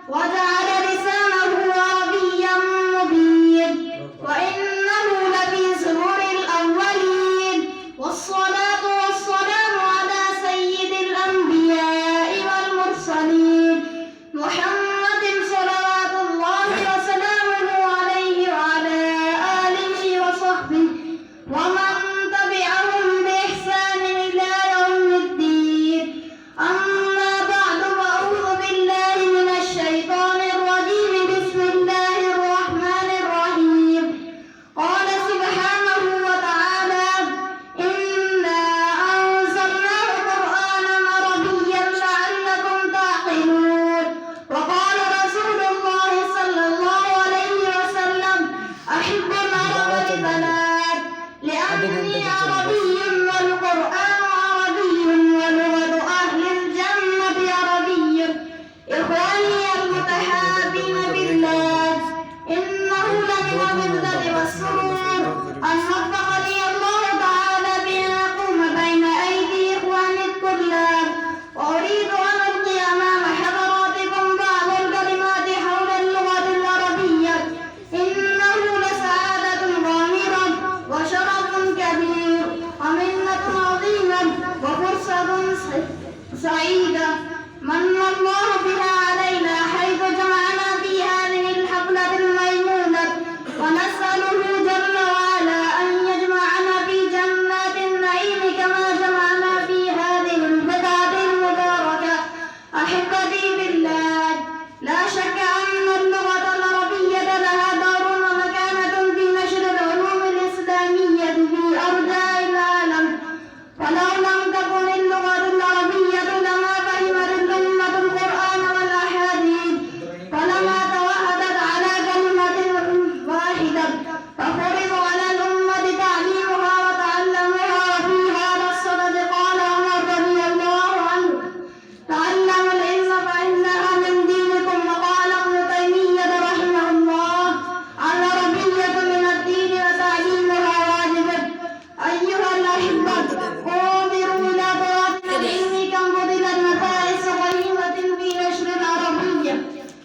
وجعل لسانه عربيا مبين وإنه لفي زبر الأولين. والصلاة والسلام على سيد الأنبياء والمرسلين محمد صلوات الله وسلامه عليه وعلى آله وصحبه ومن تبعهم بإحسان إلى يوم الدين. أما بعد، فأعوذ بالله من الشيطان الرجيم. بسم الله الرحمن الرحيم. قال سبحانه وتعالى: إنا أنزلناه قرآنا عربيا لعلكم تعقلون. وقال رسول الله صلى الله عليه وسلم: أحب العرب لثلاث: لأني عربي والقرآن عربي ولغة أهل الجنة عربي. إخواني المتحابين بالله، إنه لمن المدد والسرور أن وفقني الله تعالى بأن أقوم بين أيدي إخواني الطلاب، وأريد أن ألقي أمام حضراتكم بعض الكلمات حول اللغة العربية. إنه لسعادة غامرة وشرف كبير ومنة عظيمة وفرصة سعيدة من الله بها علينا، حيث جمعنا في هذه الحفلة الميمونة، ونسأله جل وعلا أن يجمعنا في جنات النعيم كما جمعنا في هذه البقعة المباركة. أحبتي بالله، لا شك أن اللغة العربية لها دور ومكانة في نشر العلوم الإسلامية في أرجاء العالم. ولو لم تكن اللغة العربية لما فهمت الأمة القرآن والأحاديث، ولما توحدت على كلمة واحدة، ففرض على الأمة تعليمها وتعلمها. وفي هذا الصدد قال عمر رضي الله عنه: تعلموا العلم فإنها من دينكم. وقال ابن تيمية رحمه الله: العربية من الدين وتعليمها واجب. أيها الأحبة، انظروا إلى طاعة العلم كم بذلت نفائس قيمة في نشر العربية،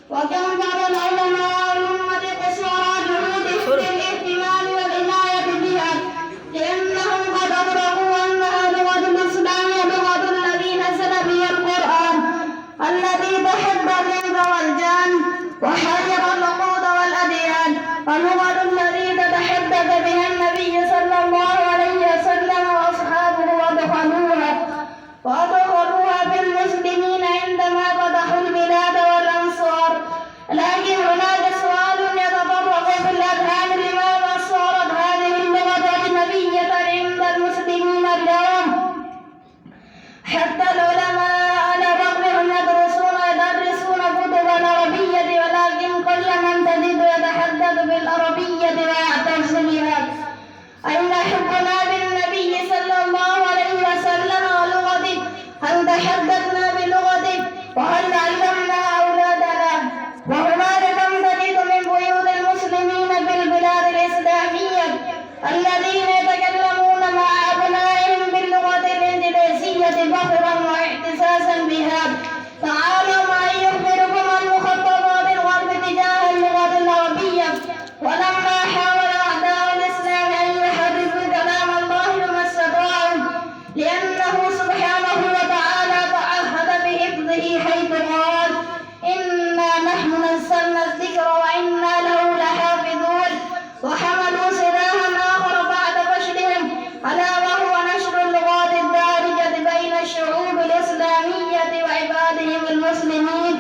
وكم بذل العلماء الأمة قصارى جهودهم في الاهتمام والعناية بها، لأنهم قد أدركوا أنها لغة الإسلام، لغة الذي نزل بها القرآن، الذي تحب الرزق والجان وحير العقود والأديان، ولغة الذي تتحدث بها النبي صلى الله عليه وسلم وأصحابه. وأدخلوها بالمسلمين عندما فتحوا البلاد والأمصار. لكن هناك سؤال يتطرق في الأذهان: لماذا صارت هذه اللغة أجنبية عند المسلمين اليوم؟ حتى العلماء على رغم يدرسون كتب العربية، ولكن كل من تجد يتحدث بالعربية ويعتز بها. أين حبنا بالنبي صلى الله عليه وسلم ولغته؟ هل تحدثنا بلغته؟ وهل علمنا أولادنا؟ وهناك كم تجد من بيوت المسلمين في البلاد الإسلامية الذين يتكلمون مع أبنائهم باللغة الإنجليزية فخرا واعتزازا بها. تعالوا معي أخبركم عن مخططات الغرب تجاه اللغة العربية. ولما حاول أعداء الإسلام أن يحرفوا كلام الله ما استطاعوا، لأنه سبحانه وتعالى تعهد بحفظه، حيث قال: إنا نحن نزلنا الذكر وإنا له لحافظون. وحملوا سلاحا آخر بعد فشلهم، ألا وهو نشر اللغات الدارجة بين الشعوب الإسلامية وعبادهم المسلمين.